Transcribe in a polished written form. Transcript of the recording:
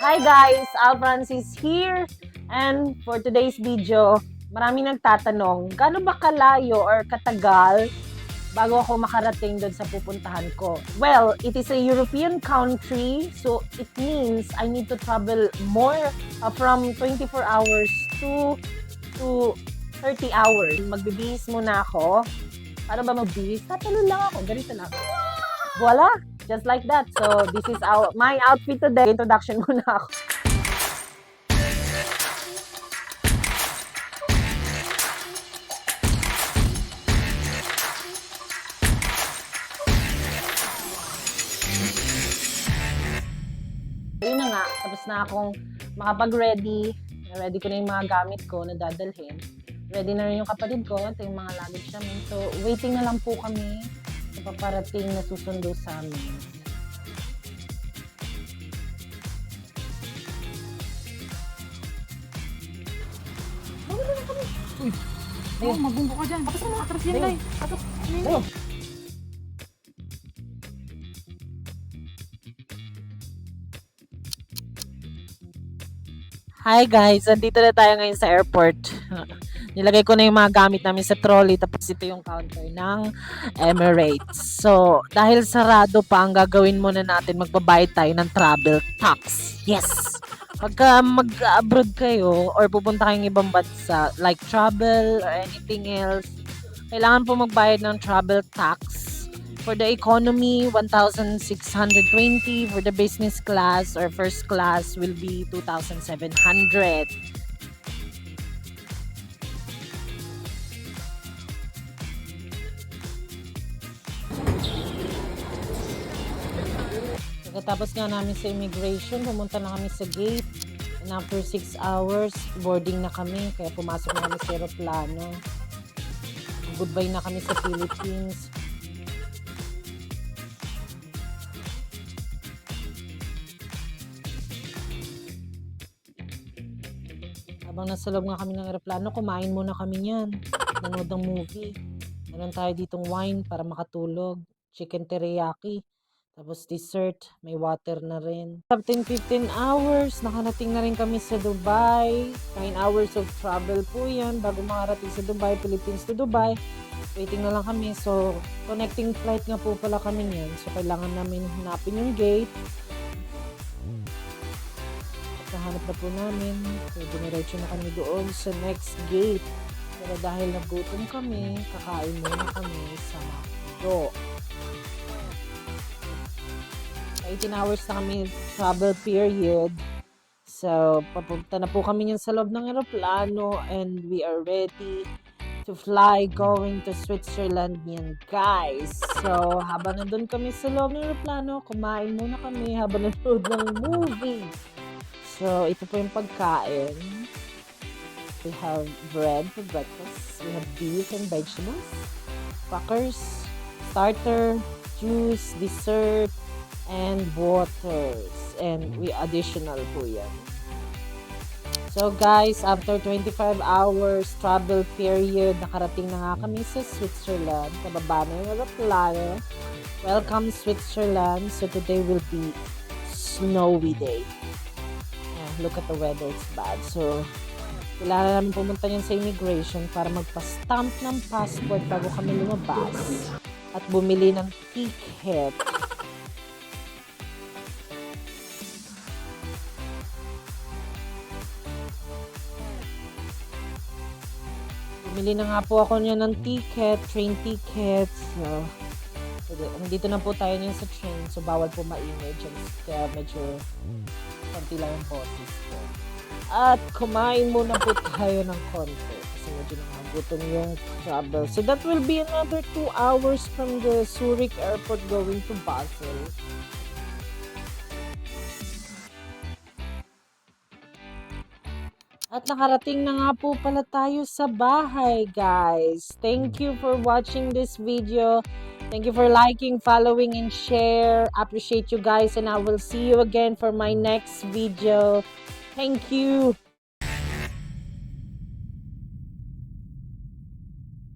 Hi guys, Al Francis here. And for today's video, marami nagtatanong, gaano ba kalayo or katagal bago ako makarating doon sa pupuntahan ko? Well, it is a European country, so it means I need to travel more from 24 hours to 30 hours. Magbibihis muna ako. Paano ba magbihis? Tatalon lang ako, ganito lang. Voila! Just like that. So, this is my outfit today. Introduction muna ako. Yun na nga, tapos na akong makapag-ready. Ready ko na yung mga gamit ko na dadalhin. Ready na rin yung kapatid ko. Ito yung mga luggage namin. So, waiting na lang po kami sa paparating na susundo sa amin. Bawala na kami. Uy. Oh, magbumbo ka dyan. Tapos na, atras yan, Day. Atras. Ayun. Hi guys, andito na tayo ngayon sa airport. Nilagay ko na yung mga gamit namin sa trolley, tapos ito yung counter ng Emirates. So, dahil sarado pa, ang gagawin muna natin, magbabayad tayo ng travel tax. Yes! Pagka mag-abroad kayo or pupunta kayong ibang bansa, like travel or anything else, kailangan po magbayad ng travel tax. For the economy, 1,620. For the business class or first class will be 2,700. Pagkatapos nga namin sa immigration, pumunta na kami sa gate. And after 6 hours, boarding na kami. Kaya pumasok na kami sa aeroplano. Goodbye na kami sa Philippines. Habang nasa loob nga kami ng aeroplano, kumain muna kami niyan. Nanood ng movie. Meron tayo ditong wine para makatulog. Chicken teriyaki. Tapos dessert. May water na rin. After 15 hours, nakarating na rin kami sa Dubai. 9 hours of travel po yan. Bago makarating sa Dubai, Philippines to Dubai. Waiting na lang kami. So, connecting flight nga po pala kami niyan. So, kailangan namin hanapin yung gate. Nahanap na po namin. So, dumiretso na kami doon sa next gate. Pero dahil nagutom kami, kakain muna kami sa McDo. 18 hours na kami travel period. So, papunta na po kami niyan sa loob ng aeroplano and we are ready to fly going to Switzerland yan, guys. So, habang nandun kami sa loob ng aeroplano, kumain muna kami habang nanood ng movie. So, ito po yung pagkain. We have bread for breakfast. We have beef and vegetables. Crackers, starter, juice, dessert, and waters. And we additional po yan. So guys, after 25 hours travel period, nakarating na nga kami sa Switzerland. Kababa na yung aeroplano. Welcome Switzerland. So today will be snowy day. Look at the weather, it's bad. So, kailangan namin pumunta niyan sa immigration para magpa-stamp ng passport bago kami lumabas at bumili ng ticket. Bumili na nga po ako niya ng ticket, train tickets. So, nandito na po tayo niyan sa train, so bawal po maingay. Kaya medyo konti lang yung boses ko. At kumain muna po tayo ng konti. Kasi medyo nangagutom yung travel. So that will be another 2 hours from the Zurich airport going to Basel. At nakarating na nga po pala tayo sa bahay, guys. Thank you for watching this video. Thank you for liking, following, and share. Appreciate you guys, and I will see you again for my next video. Thank you.